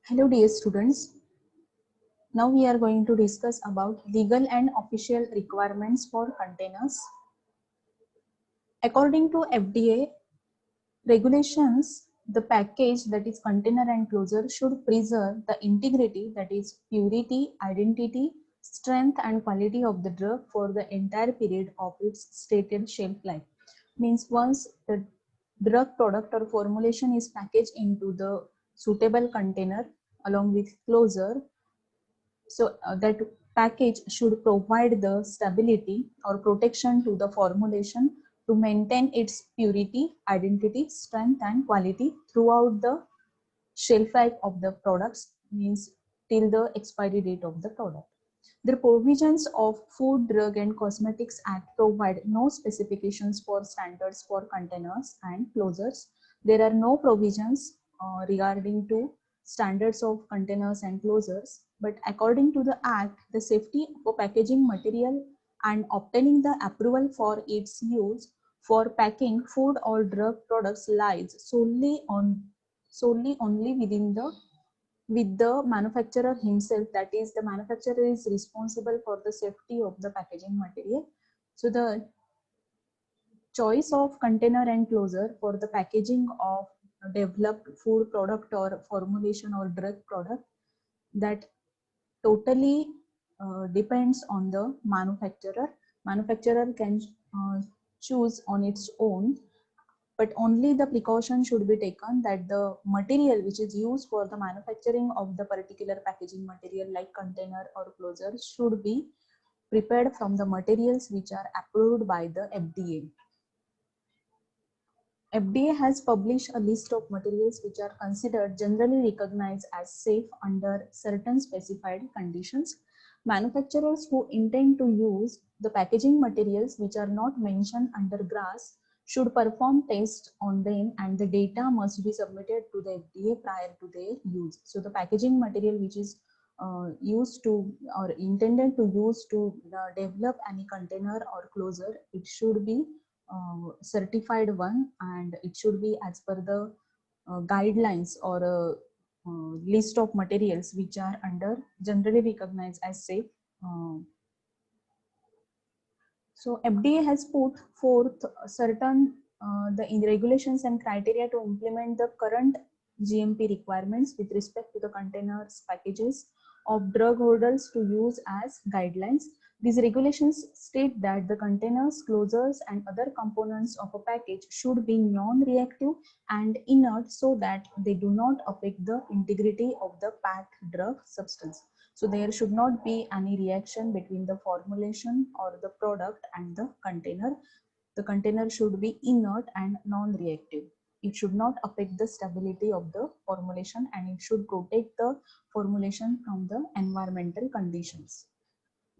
Hello dear students. Now we are going to discuss about legal and official requirements for containers. According to FDA regulations, the package that is container and closure should preserve the integrity, that is purity, identity, strength and quality of the drug for the entire period of its stated shelf life. Means once the drug product or formulation is packaged into the suitable container along with closure, so that package should provide the stability or protection to the formulation to maintain its purity, identity, strength and quality throughout the shelf life of the products, means till the expiry date of the product. The provisions of Food, Drug and Cosmetics Act provide no specifications for standards for containers and closures. There are no provisions regarding to standards of containers and closures, but according to the Act, the safety of packaging material and obtaining the approval for its use for packing food or drug products lies solely only with the manufacturer himself, that is the manufacturer is responsible for the safety of the packaging material. So the choice of container and closure for the packaging of developed food product or formulation or drug product, that totally depends on the manufacturer can choose on its own, but only the precaution should be taken that the material which is used for the manufacturing of the particular packaging material like container or closure should be prepared from the materials which are approved by the FDA. FDA has published a list of materials which are considered generally recognized as safe under certain specified conditions. Manufacturers who intend to use the packaging materials which are not mentioned under GRAS should perform tests on them, and the data must be submitted to the FDA prior to their use. So the packaging material which is used to or intended to use to develop any container or closure, it should be certified one, and it should be as per the guidelines or list of materials which are under generally recognized as safe. So FDA has put forth certain the regulations and criteria to implement the current GMP requirements with respect to the containers, packages of drug holders to use as guidelines. These regulations state that the containers, closures, and other components of a package should be non-reactive and inert so that they do not affect the integrity of the packed drug substance. So there should not be any reaction between the formulation or the product and the container. The container should be inert and non-reactive. It should not affect the stability of the formulation, and it should protect the formulation from the environmental conditions.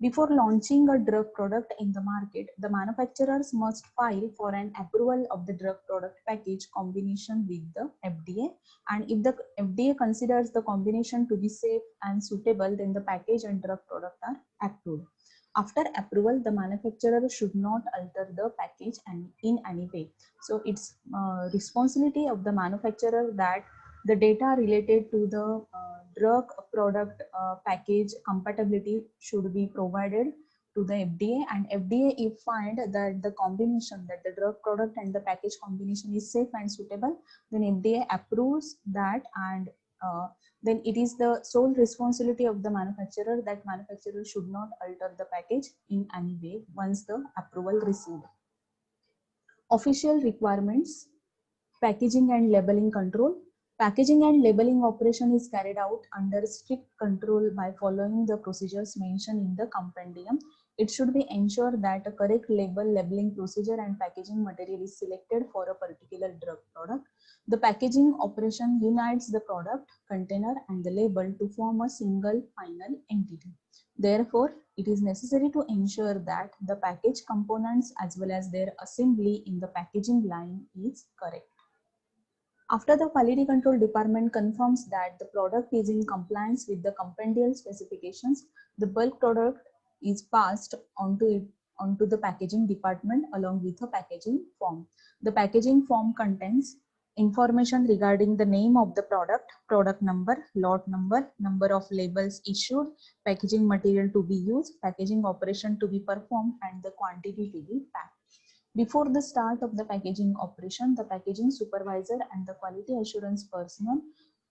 Before launching a drug product in the market, the manufacturers must file for an approval of the drug product package combination with the FDA. And if the FDA considers the combination to be safe and suitable, then the package and drug product are approved. After approval, the manufacturer should not alter the package and in any way. So it's responsibility of the manufacturer that the data related to the drug product package compatibility should be provided to the FDA, and FDA if find that the combination, that the drug product and the package combination is safe and suitable, then FDA approves that, and then it is the sole responsibility of the manufacturer that manufacturer should not alter the package in any way once the approval received. Official requirements, packaging and labeling control. Packaging and labeling operation is carried out under strict control by following the procedures mentioned in the compendium. It should be ensured that a correct labeling procedure and packaging material is selected for a particular drug product. The packaging operation unites the product, container, and the label to form a single final entity. Therefore, it is necessary to ensure that the package components as well as their assembly in the packaging line is correct. After the quality control department confirms that the product is in compliance with the compendial specifications, the bulk product is passed onto the packaging department along with a packaging form. The packaging form contains information regarding the name of the product, product number, lot number, number of labels issued, packaging material to be used, packaging operation to be performed, and the quantity to be packed. Before the start of the packaging operation, the packaging supervisor and the quality assurance personnel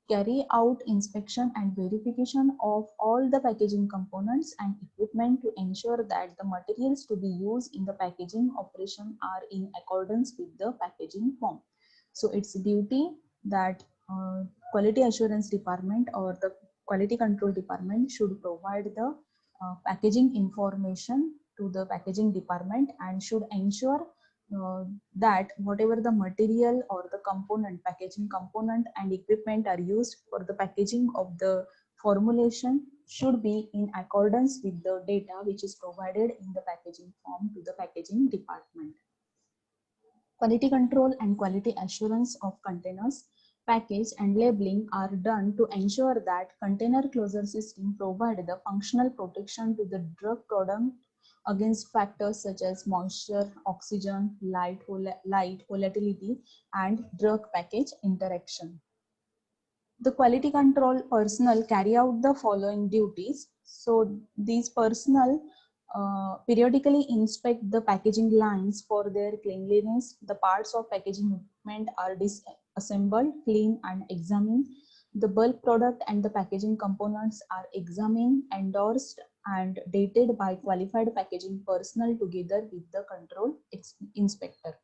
carry out inspection and verification of all the packaging components and equipment to ensure that the materials to be used in the packaging operation are in accordance with the packaging form. So it's duty that quality assurance department or the quality control department should provide the packaging information to the packaging department and should ensure that whatever the material or the component, packaging component and equipment are used for the packaging of the formulation should be in accordance with the data which is provided in the packaging form to the packaging department. Quality control and quality assurance of containers, package and labeling are done to ensure that container closure system provide the functional protection to the drug product against factors such as moisture, oxygen, light volatility, and drug package interaction. The quality control personnel carry out the following duties. So these personnel periodically inspect the packaging lines for their cleanliness. The parts of packaging equipment are disassembled, cleaned, and examined. The bulk product and the packaging components are examined, endorsed, and dated by qualified packaging personnel together with the control inspector.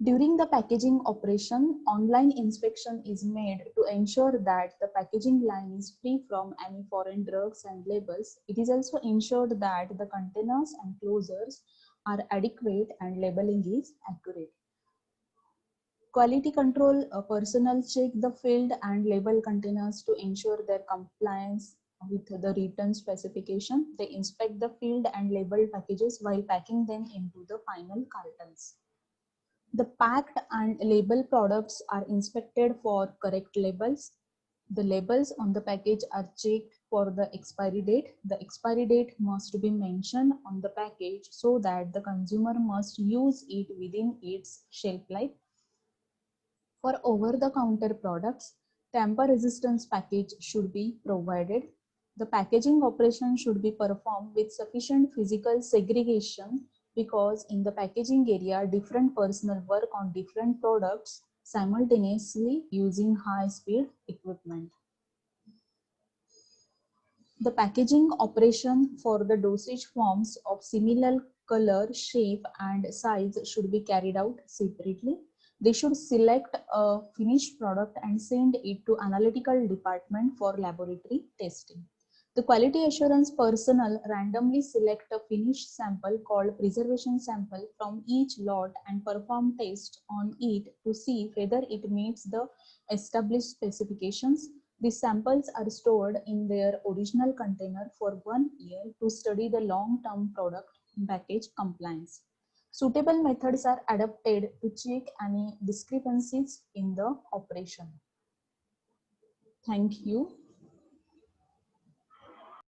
During the packaging operation, online inspection is made to ensure that the packaging line is free from any foreign drugs and labels. It is also ensured that the containers and closures are adequate and labeling is accurate. Quality control personnel check the filled and label containers to ensure their compliance with the written specification. They inspect the filled and labeled packages while packing them into the final cartons. The packed and labeled products are inspected for correct labels. The labels on the package are checked for the expiry date. The expiry date must be mentioned on the package so that the consumer must use it within its shelf life. For over-the-counter products, tamper resistance package should be provided. The packaging operation should be performed with sufficient physical segregation because in the packaging area, different personnel work on different products simultaneously using high-speed equipment. The packaging operation for the dosage forms of similar color, shape, and size should be carried out separately. They should select a finished product and send it to analytical department for laboratory testing. The quality assurance personnel randomly select a finished sample called preservation sample from each lot and perform tests on it to see whether it meets the established specifications. These samples are stored in their original container for 1 year to study the long-term product package compliance. Suitable methods are adapted to check any discrepancies in the operation. Thank you.